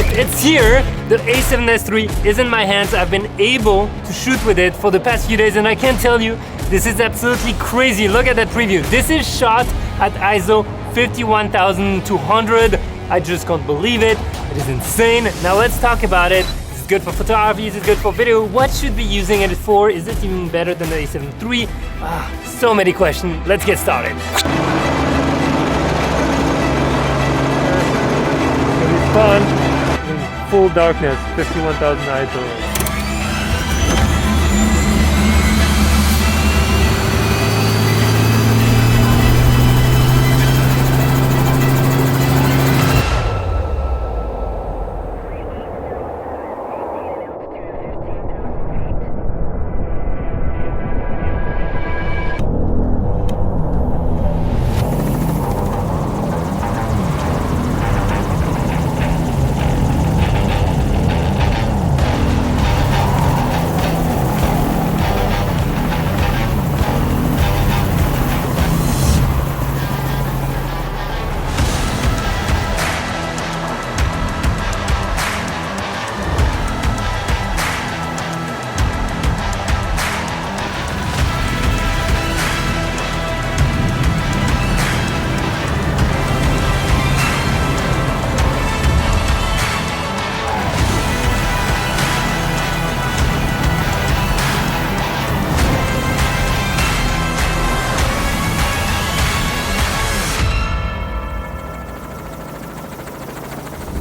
it, it's here. The A7S III is in my hands. I've been able to shoot with it for the past few days and I can tell you, this is absolutely crazy. Look at that preview. This is shot at ISO 51200. I just can't believe it. It is insane. Now let's talk about it. Is it good for photography? Is it good for video? What should be using it for? Is it even better than the A7 III? So many questions. Let's get started. Fun in full darkness, 51,000 ISO.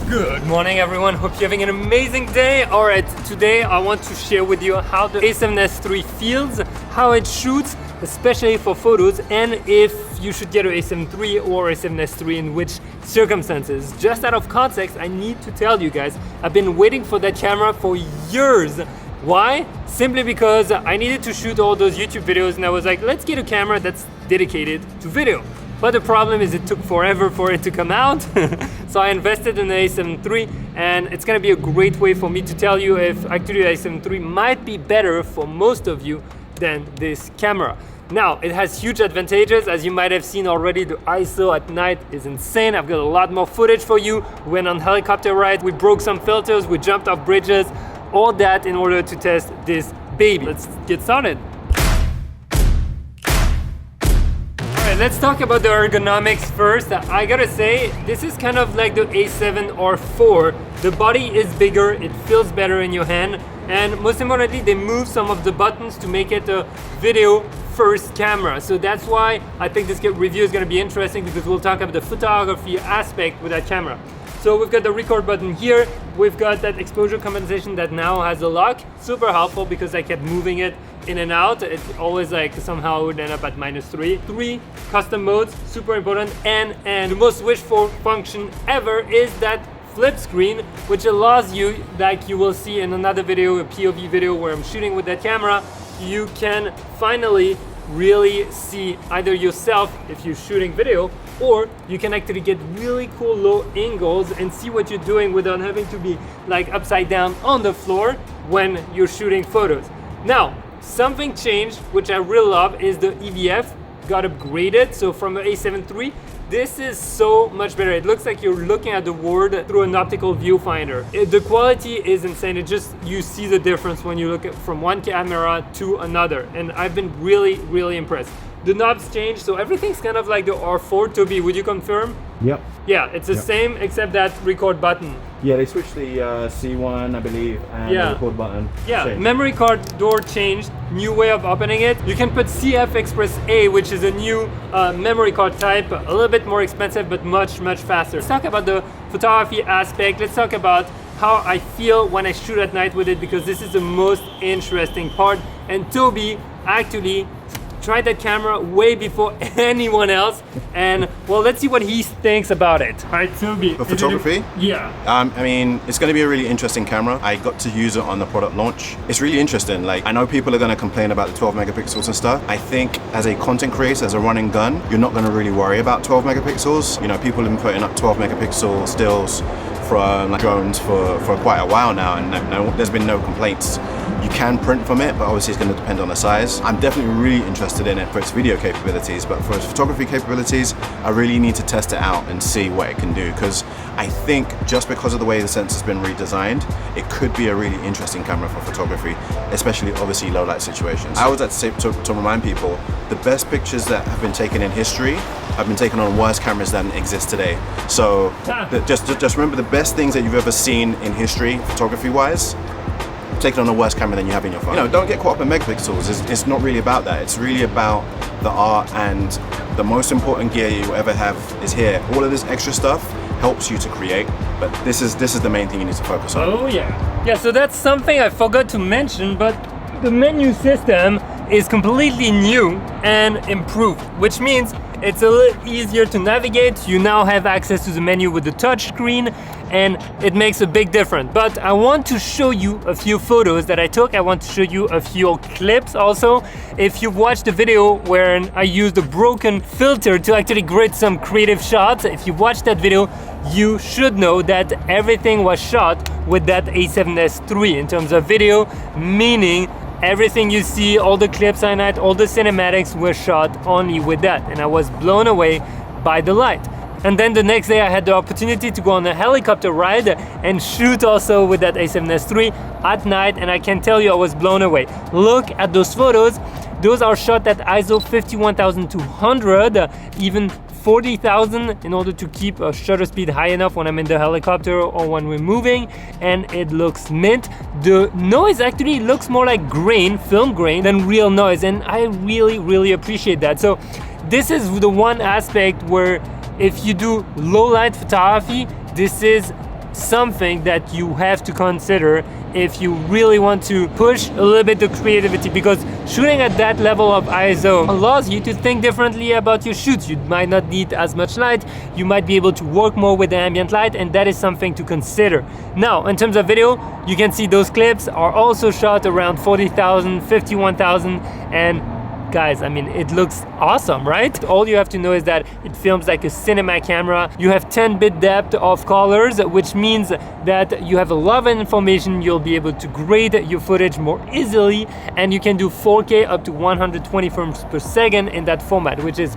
Good morning everyone, hope you're having an amazing day. Alright, today I want to share with you how the A7S III feels, how it shoots, especially for photos, and if you should get an A7 III or A7S III in which circumstances. Just out of context, I need to tell you guys, I've been waiting for that camera for years. Why? Simply because I needed to shoot all those YouTube videos and I was like, let's get a camera that's dedicated to video. But the problem is it took forever for it to come out. So I invested in the A7 III and it's gonna be a great way for me to tell you if actually the A7 III might be better for most of you than this camera. Now, it has huge advantages. As you might have seen already, the ISO at night is insane. I've got a lot more footage for you. We went on helicopter rides, we broke some filters, we jumped off bridges, all that in order to test this baby. Let's get started. Let's talk about the ergonomics first. I gotta say, this is kind of like the A7R3. The body is bigger, it feels better in your hand, and most importantly, they move some of the buttons to make it a video first camera. So that's why I think this review is gonna be interesting, because we'll talk about the photography aspect with that camera. So we've got the record button here. We've got that exposure compensation that now has a lock. Super helpful because I kept moving it in and out. It's always like somehow would end up at -3. 3 custom modes, super important. And the most wished for function ever is that flip screen, which allows you, like you will see in another video, a POV video where I'm shooting with that camera, you can finally really see either yourself if you're shooting video, or you can actually get really cool low angles and see what you're doing without having to be like upside down on the floor when you're shooting photos. Now, something changed, which I really love, is the EVF got upgraded. So from the A7 III, this is so much better. It looks like you're looking at the world through an optical viewfinder. The quality is insane. It just, you see the difference when you look at from one camera to another. And I've been really, really impressed. The knobs changed, so everything's kind of like the R4. Toby, would you confirm? Yep. Yeah, it's the same except that record button. Yeah, they switched the C1, I believe, and the record button. Yeah, Same. memory card door changed, new way of opening it. You can put CF Express A, which is a new memory card type, a little bit more expensive, but much, much faster. Let's talk about the photography aspect. Let's talk about how I feel when I shoot at night with it, because this is the most interesting part. And Toby actually tried that camera way before anyone else, and well, let's see what he thinks about it. All right, Toby. For photography? Yeah. I mean, it's going to be a really interesting camera. I got to use it on the product launch. It's really interesting. Like, I know people are going to complain about the 12 megapixels and stuff. I think as a content creator, as a running gun, you're not going to really worry about 12 megapixels. You know, people have been putting up 12 megapixel stills from like drones for quite a while now, and there's been no complaints. You can print from it, but obviously it's going to depend on the size. I'm definitely really interested in it for its video capabilities, but for its photography capabilities, I really need to test it out and see what it can do, because I think just because of the way the sensor's been redesigned, it could be a really interesting camera for photography, especially obviously low light situations. I always like to say, to remind people, the best pictures that have been taken in history have been taken on worse cameras than exist today. So just remember, the best things that you've ever seen in history, photography-wise, taken on a worse camera than you have in your phone. You know, don't get caught up in megapixels. It's not really about that. It's really about the art, and the most important gear you ever have is here. All of this extra stuff helps you to create, but this is the main thing you need to focus on. Oh yeah. Yeah, so that's something I forgot to mention, but the menu system is completely new and improved, which means it's a little easier to navigate. You now have access to the menu with the touch screen, and it makes a big difference. But I want to show you a few photos that I took. I want to show you a few clips also. If you've watched the video where I used a broken filter to actually create some creative shots, if you watched that video, you should know that everything was shot with that A7S III in terms of video, meaning everything you see, all the clips I had, all the cinematics were shot only with that, and I was blown away by the light. And then the next day I had the opportunity to go on a helicopter ride and shoot also with that A7S III at night, and I can tell you I was blown away. Look at those photos. Those are shot at ISO 51200, even 40,000, in order to keep a shutter speed high enough when I'm in the helicopter or when we're moving, and it looks mint. The noise actually looks more like grain, film grain, than real noise, and I really appreciate that. So this is the one aspect where if you do low light photography, this is something that you have to consider if you really want to push a little bit the creativity, because shooting at that level of ISO allows you to think differently about your shoots. You might not need as much light, you might be able to work more with the ambient light, and that is something to consider. Now, in terms of video, you can see those clips are also shot around 40,000, 51,000, and guys, I mean, it looks awesome, right? All you have to know is that it films like a cinema camera. You have 10-bit depth of colors, which means that you have a lot of information. You'll be able to grade your footage more easily, and you can do 4K up to 120 frames per second in that format, which is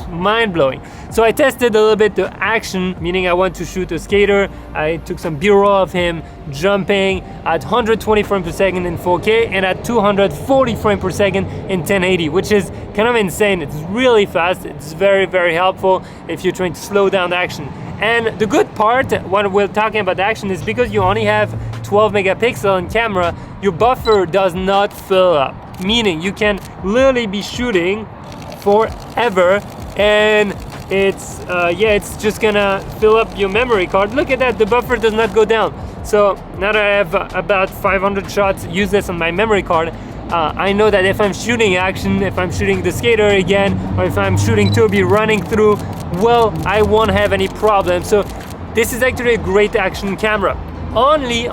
mind-blowing. So I tested a little bit the action, meaning I want to shoot a skater. I took some B-roll of him jumping at 120 frames per second in 4K and at 240 frames per second in 1080, which is kind of insane. It's really fast. It's very helpful if you're trying to slow down action. And the good part when we're talking about action is because you only have 12 megapixel in camera, your buffer does not fill up, meaning you can literally be shooting forever, and it's just gonna fill up your memory card. Look at that, the buffer does not go down. So now that I have about 500 shots useless on my memory card, I know that if I'm shooting action, if I'm shooting the skater again, or if I'm shooting Toby running through, well, I won't have any problem. So this is actually a great action camera. Only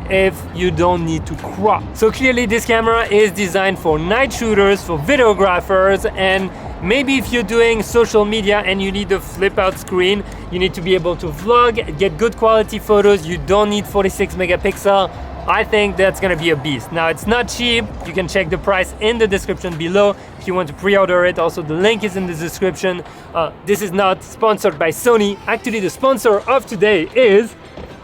if you don't need to crop. So clearly this camera is designed for night shooters, for videographers, and maybe if you're doing social media and you need a flip out screen, you need to be able to vlog, get good quality photos, you don't need 46 megapixel. I think that's gonna be a beast. Now, it's not cheap. You can check the price in the description below if you want to pre-order it. Also, the link is in the description. This is not sponsored by Sony. Actually, the sponsor of today is,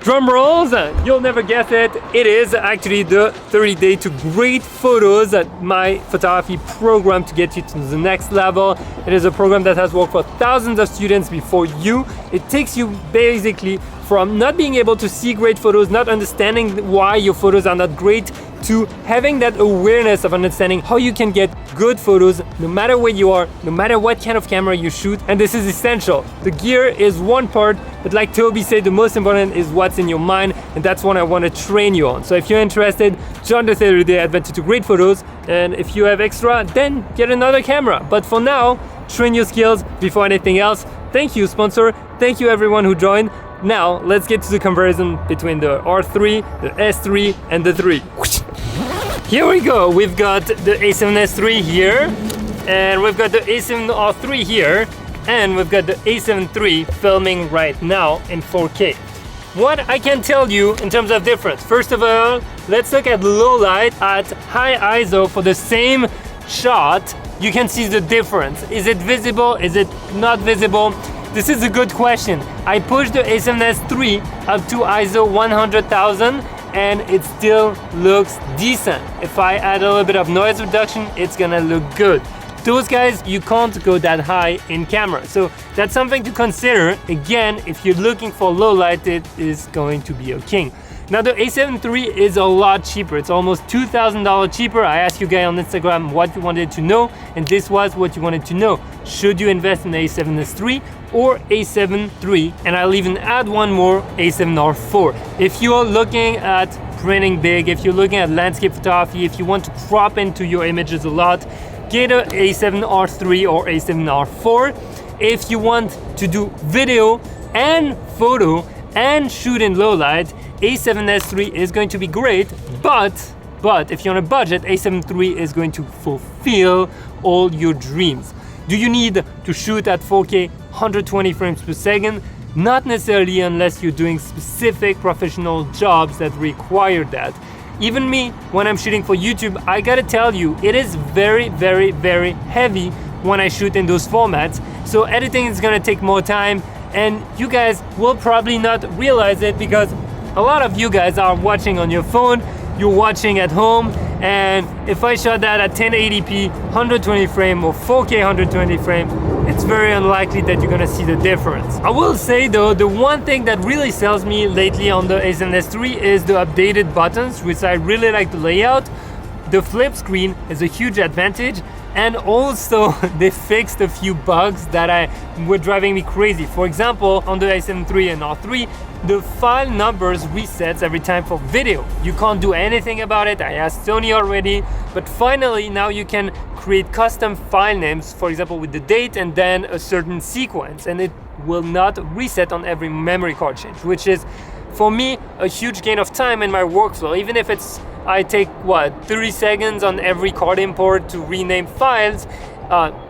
drum rolls, you'll never guess it, it is actually the 30-day to great photos, my photography program to get you to the next level. It is a program that has worked for thousands of students before you. It takes you basically from not being able to see great photos, not understanding why your photos are not great, to having that awareness of understanding how you can get good photos no matter where you are, no matter what kind of camera you shoot. And this is essential. The gear is one part, but like Toby said, the most important is what's in your mind, and that's what I want to train you on. So if you're interested, join the 30-day adventure to great photos, and if you have extra, then get another camera. But for now, train your skills before anything else. Thank you, sponsor. Thank you everyone who joined. Now, let's get to the comparison between the R3, the S3, and the 3. Here we go. We've got the A7S III here, and we've got the A7R3 here, and we've got the A7 III filming right now in 4K. What I can tell you in terms of difference, first of all, let's look at low light at high ISO for the same shot. You can see the difference. Is it visible? Is it not visible? This is a good question. I pushed the A7S III up to ISO 100,000 and it still looks decent. If I add a little bit of noise reduction, it's gonna look good. Those guys, you can't go that high in camera. So that's something to consider. Again, if you're looking for low light, it is going to be a king. Now the A7 III is a lot cheaper. It's almost $2,000 cheaper. I asked you guys on Instagram what you wanted to know, and this was what you wanted to know. Should you invest in the A7S III or A7 III? And I'll even add one more, A7R4. If you're looking at printing big, if you're looking at landscape photography, if you want to crop into your images a lot, get a A7R3 or A7R4. If you want to do video and photo and shoot in low light, A7S III is going to be great, but if you're on a budget, A7 III is going to fulfill all your dreams. Do you need to shoot at 4K 120 frames per second? Not necessarily, unless you're doing specific professional jobs that require that. Even me, when I'm shooting for YouTube, I gotta tell you, it is very, very, very heavy when I shoot in those formats. So editing is gonna take more time, and you guys will probably not realize it because a lot of you guys are watching on your phone, you're watching at home, and if I shot that at 1080p, 120 frame or 4K 120 frame, it's very unlikely that you're gonna see the difference. I will say though, the one thing that really sells me lately on the A7S III is the updated buttons, which I really like the layout. The flip screen is a huge advantage, and also they fixed a few bugs that were driving me crazy. For example, on the A7 III and R3, the file numbers resets every time for video. You can't do anything about it. I asked Sony already, but finally now you can create custom file names, for example with the date and then a certain sequence, and it will not reset on every memory card change, which is for me a huge gain of time in my workflow. Even if I take 30 seconds on every card import to rename files,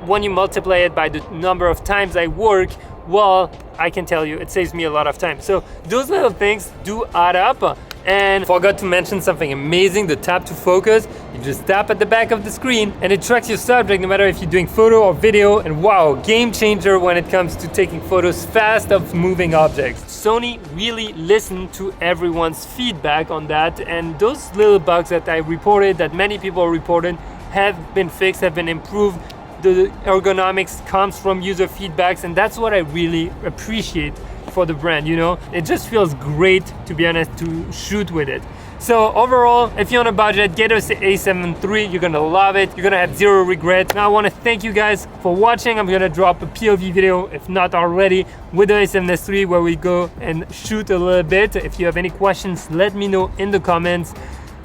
when you multiply it by the number of times I work, well, I can tell you it saves me a lot of time. So those little things do add up. And forgot to mention something amazing, the tap to focus. You just tap at the back of the screen and it tracks your subject no matter if you're doing photo or video, and wow, game changer when it comes to taking photos fast of moving objects. Sony really listened to everyone's feedback on that, and those little bugs that I reported, that many people reported, have been fixed, have been improved. The ergonomics comes from user feedbacks, and that's what I really appreciate for the brand, you know? It just feels great, to be honest, to shoot with it. So overall, if you're on a budget, get us the A7 III, you're gonna love it, you're gonna have zero regret. Now I wanna thank you guys for watching. I'm gonna drop a POV video, if not already, with the A7S III where we go and shoot a little bit. If you have any questions, let me know in the comments.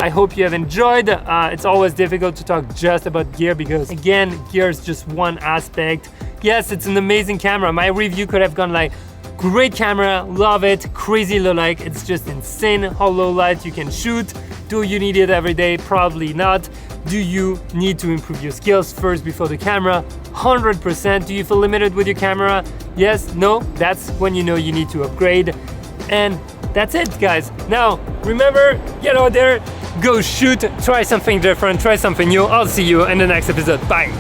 I hope you have enjoyed. It's always difficult to talk just about gear because, again, gear is just one aspect. Yes, it's an amazing camera. My review could have gone like, great camera, love it, crazy low light. It's just insane how low light you can shoot. Do you need it every day? Probably not. Do you need to improve your skills first before the camera? 100%. Do you feel limited with your camera? Yes, no, that's when you know you need to upgrade. And that's it, guys. Now, remember, get out there, go shoot, try something different, try something new. I'll see you in the next episode. Bye.